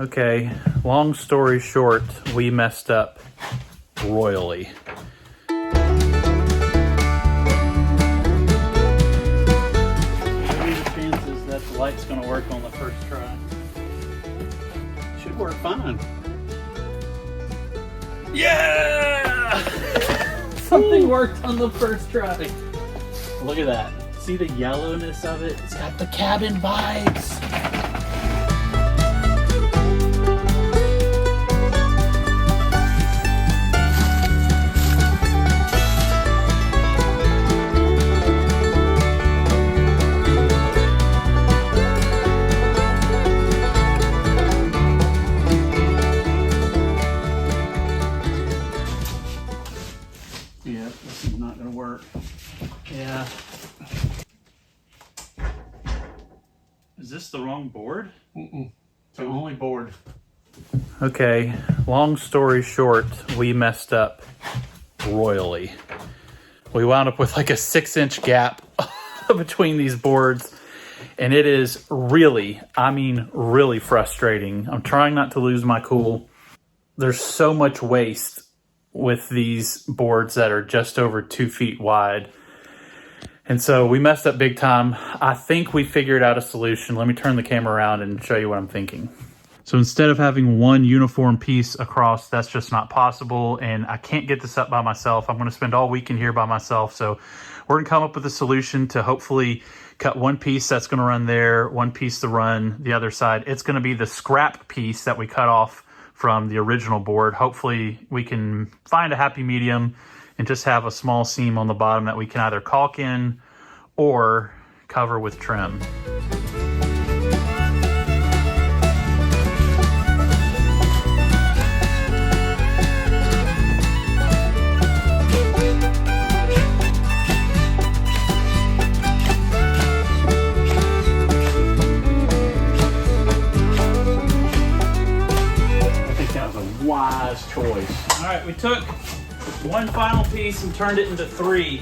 Okay, long story short, we messed up royally. What are the chances that the light's going to work on the first try? Should work fine. Yeah! Something worked on the first try. Look at that. See the yellowness of it? It's got the cabin vibes. Yeah, this is not gonna work. Yeah. Is this the wrong board? It's the only board. Okay, long story short, we messed up royally. We wound up with like a 6-inch gap between these boards, and it is really, I mean, really frustrating. I'm trying not to lose my cool. There's so much waste with these boards that are just over 2 feet wide. And so we messed up big time. I think we figured out a solution. Let me turn the camera around and show you what I'm thinking. So instead of having one uniform piece across, that's just not possible. And I can't get this up by myself. I'm gonna spend all weekend here by myself. So we're gonna come up with a solution to hopefully cut one piece that's gonna run there, one piece to run the other side. It's gonna be the scrap piece that we cut off from the original board. Hopefully we can find a happy medium and just have a small seam on the bottom that we can either caulk in or cover with trim. Wise choice. All right, we took one final piece and turned it into 3.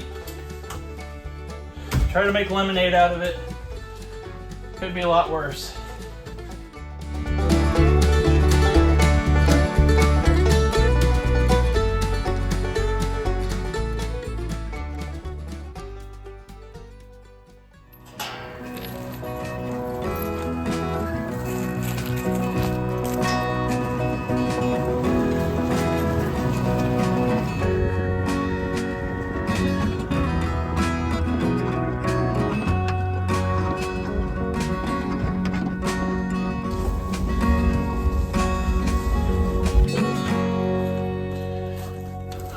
Try to make lemonade out of it. Could be a lot worse.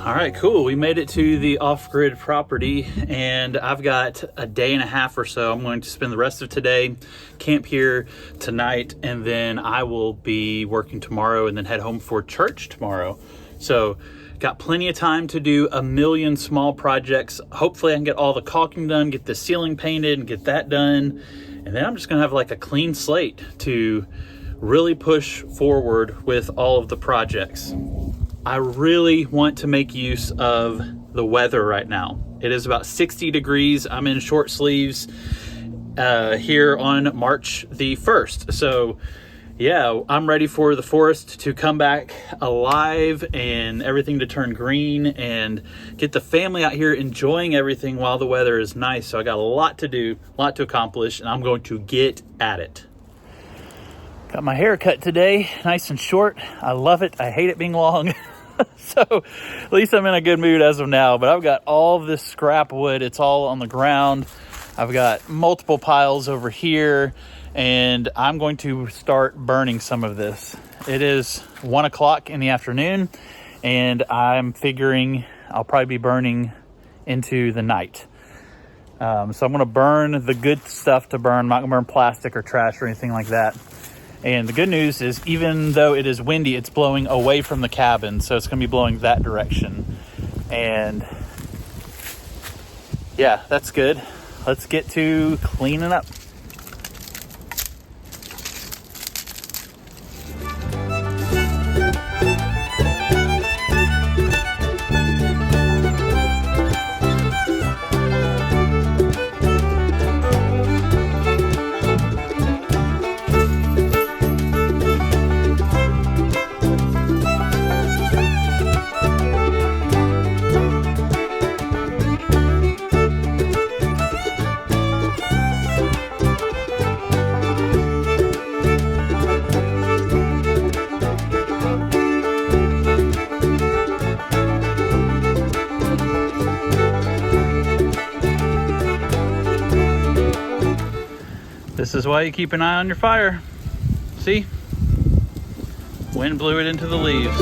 All right, cool. We made it to the off-grid property, and I've got a day and a half or so. I'm going to spend the rest of today, camp here tonight, and then I will be working tomorrow and then head home for church tomorrow. So got plenty of time to do a million small projects. Hopefully I can get all the caulking done, get the ceiling painted and get that done. And then I'm just gonna have like a clean slate to really push forward with all of the projects. I really want to make use of the weather right now. It is about 60 degrees. I'm in short sleeves here on March the 1st. So yeah, I'm ready for the forest to come back alive and everything to turn green and get the family out here enjoying everything while the weather is nice. So I got a lot to do, a lot to accomplish, and I'm going to get at it. Got my hair cut today, nice and short. I love it. I hate it being long. So at least I'm in a good mood as of now, but I've got all this scrap wood. It's all on the ground. I've got multiple piles over here, and I'm going to start burning some of this. It is 1 o'clock in the afternoon, and I'm figuring I'll probably be burning into the night. So I'm gonna burn the good stuff to burn. I'm not gonna burn plastic or trash or anything like that. And the good news is, even though it is windy, it's blowing away from the cabin. So it's gonna be blowing that direction. And yeah, that's good. Let's get to cleaning up. This is why you keep an eye on your fire. See? Wind blew it into the leaves.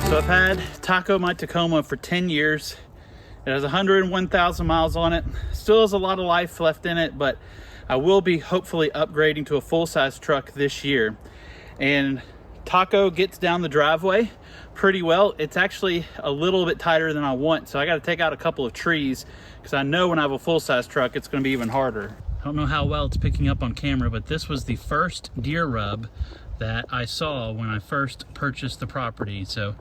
So I've had Taco my Tacoma for 10 years. It has 101,000 miles on it. Still has a lot of life left in it, but I will be hopefully upgrading to a full-size truck this year. And Taco gets down the driveway pretty well. It's actually a little bit tighter than I want, so I got to take out a couple of trees because I know when I have a full-size truck, it's going to be even harder. I don't know how well it's picking up on camera, but this was the first deer rub that I saw when I first purchased the property. So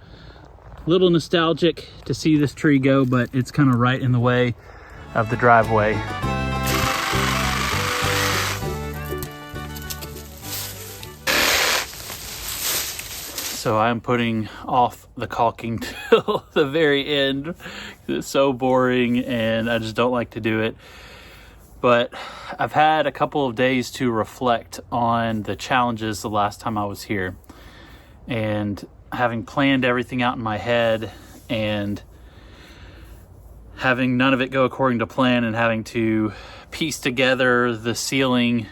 a little nostalgic to see this tree go, but it's kind of right in the way of the driveway. So I'm putting off the caulking till the very end. It's so boring and I just don't like to do it. But I've had a couple of days to reflect on the challenges the last time I was here. And having planned everything out in my head and having none of it go according to plan and having to piece together the ceiling,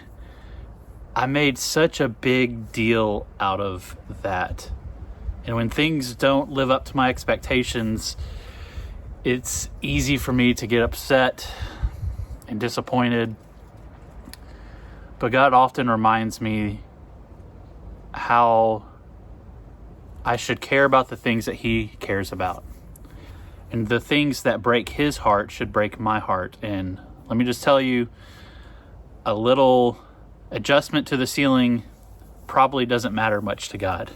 I made such a big deal out of that. And when things don't live up to my expectations, it's easy for me to get upset and disappointed. But God often reminds me how I should care about the things that He cares about. And the things that break His heart should break my heart. And let me just tell you, a little adjustment to the ceiling probably doesn't matter much to God.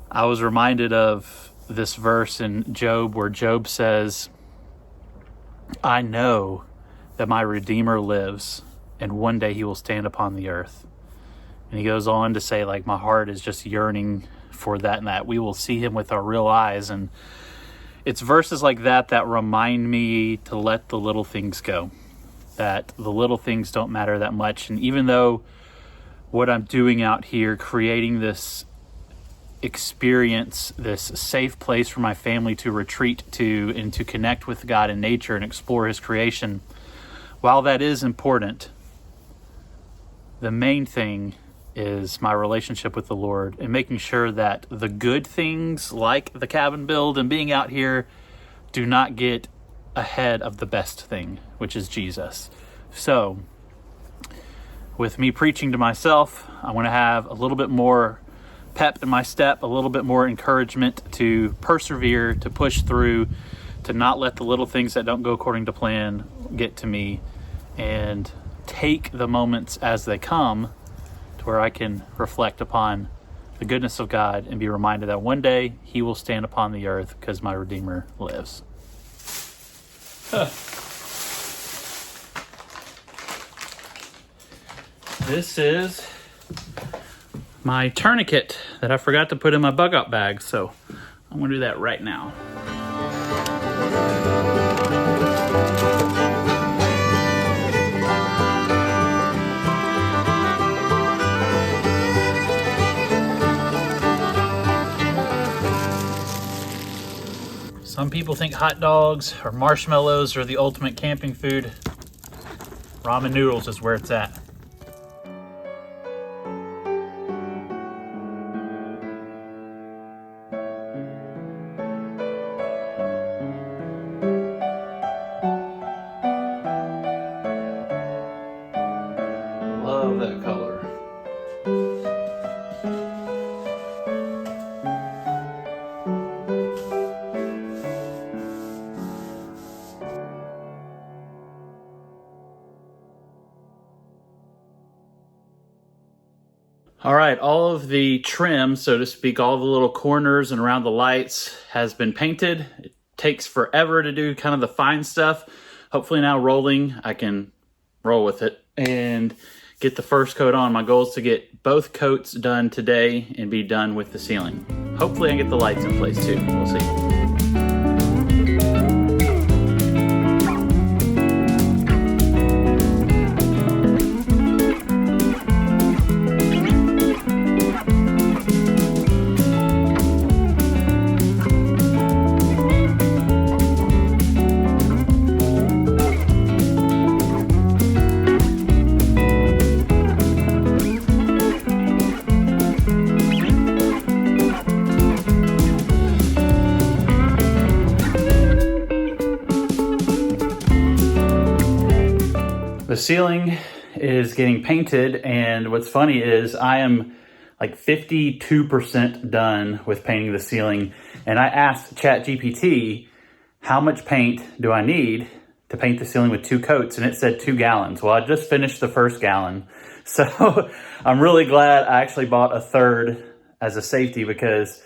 I was reminded of this verse in Job where Job says, I know that my Redeemer lives and one day He will stand upon the earth. And he goes on to say, like, my heart is just yearning for that and that we will see Him with our real eyes. And it's verses like that that remind me to let the little things go, that the little things don't matter that much. And even though what I'm doing out here, creating this experience, this safe place for my family to retreat to and to connect with God in nature and explore His creation, while that is important, the main thing is my relationship with the Lord and making sure that the good things like the cabin build and being out here do not get ahead of the best thing, which is Jesus. So with me preaching to myself, I want to have a little bit more pep in my step, a little bit more encouragement to persevere, to push through, to not let the little things that don't go according to plan get to me, and take the moments as they come to where I can reflect upon the goodness of God and be reminded that one day He will stand upon the earth because my Redeemer lives. This is my tourniquet that I forgot to put in my Bugout bag, so I'm going to do that right now. Some people think hot dogs or marshmallows are the ultimate camping food. Ramen noodles is where it's at. Love that color. All right, all of the trim, so to speak, all the little corners and around the lights has been painted. It takes forever to do kind of the fine stuff. Hopefully now rolling, I can roll with it and get the first coat on. My goal is to get both coats done today and be done with the ceiling. Hopefully I get the lights in place too. We'll see. ceiling is getting painted, and what's funny is I am like 52% done with painting the ceiling, and I asked ChatGPT, how much paint do I need to paint the ceiling with 2 coats? And it said 2 gallons. Well, I just finished the first gallon. So I'm really glad I actually bought a third as a safety, because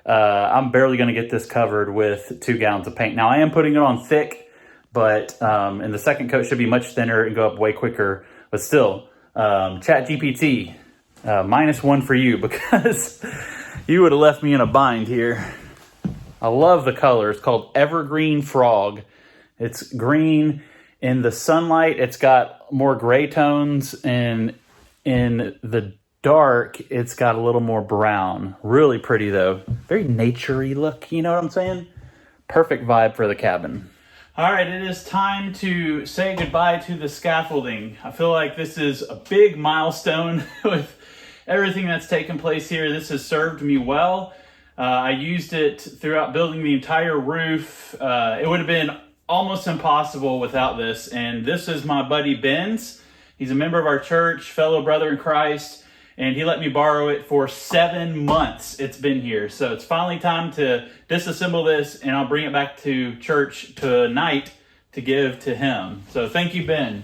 I'm barely gonna get this covered with 2 gallons of paint. Now I am putting it on thick, but, and the second coat should be much thinner and go up way quicker, but still, ChatGPT, -1 for you, because you would have left me in a bind here. I love the color. It's called Evergreen Frog. It's green in the sunlight. It's got more gray tones, and in the dark, it's got a little more brown. Really pretty though. Very naturey look, you know what I'm saying? Perfect vibe for the cabin. All right, it is time to say goodbye to the scaffolding. I feel like this is a big milestone with everything that's taken place here. This has served me well. I used it throughout building the entire roof. It would have been almost impossible without this. And this is my buddy Ben's. He's a member of our church, fellow brother in Christ, and he let me borrow it for 7 months. It's been here. So it's finally time to disassemble this, and I'll bring it back to church tonight to give to him. So thank you, Ben.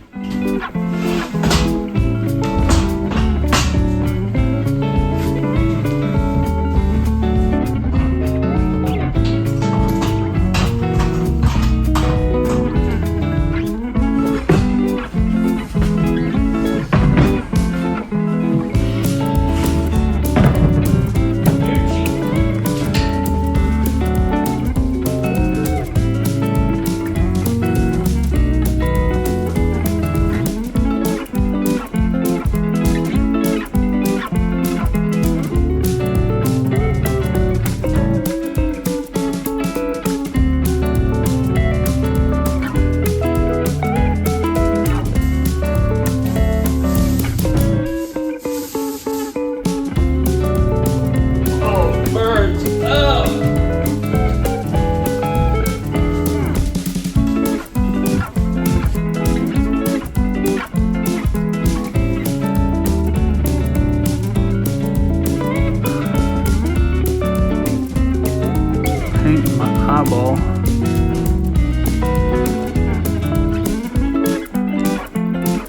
Eyeball.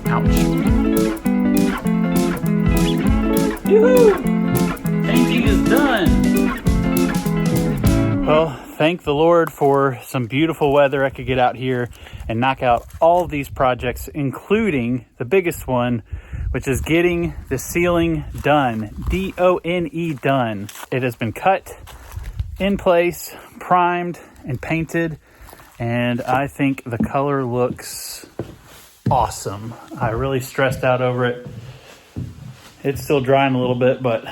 Ouch. Yoo-hoo! Painting is done. Well, thank the Lord for some beautiful weather. I could get out here and knock out all of these projects, including the biggest one, which is getting the ceiling done. D-O-N-E done. It has been cut in place, primed and painted, and I think the color looks awesome. I really stressed out over it. It's still drying a little bit, but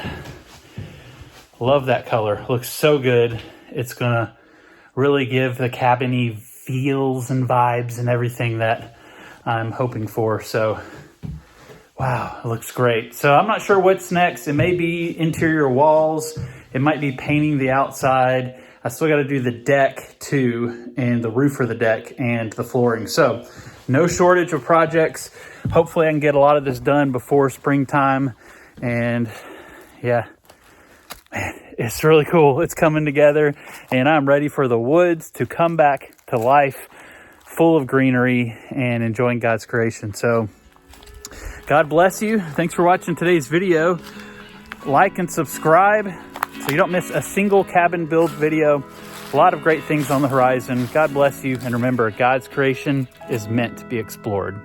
love that color. Looks so good. It's gonna really give the cabin-y feels and vibes and everything that I'm hoping for. So wow, it looks great. So I'm not sure what's next. It may be interior walls. It might be painting the outside. I still got to do the deck too, and the roof for the deck and the flooring. So no shortage of projects. Hopefully I can get a lot of this done before springtime. And yeah, man, it's really cool. It's coming together, and I'm ready for the woods to come back to life, full of greenery and enjoying God's creation. So God bless you. Thanks for watching today's video. Like and subscribe so you don't miss a single cabin build video. A lot of great things on the horizon. God bless you. And remember, God's creation is meant to be explored.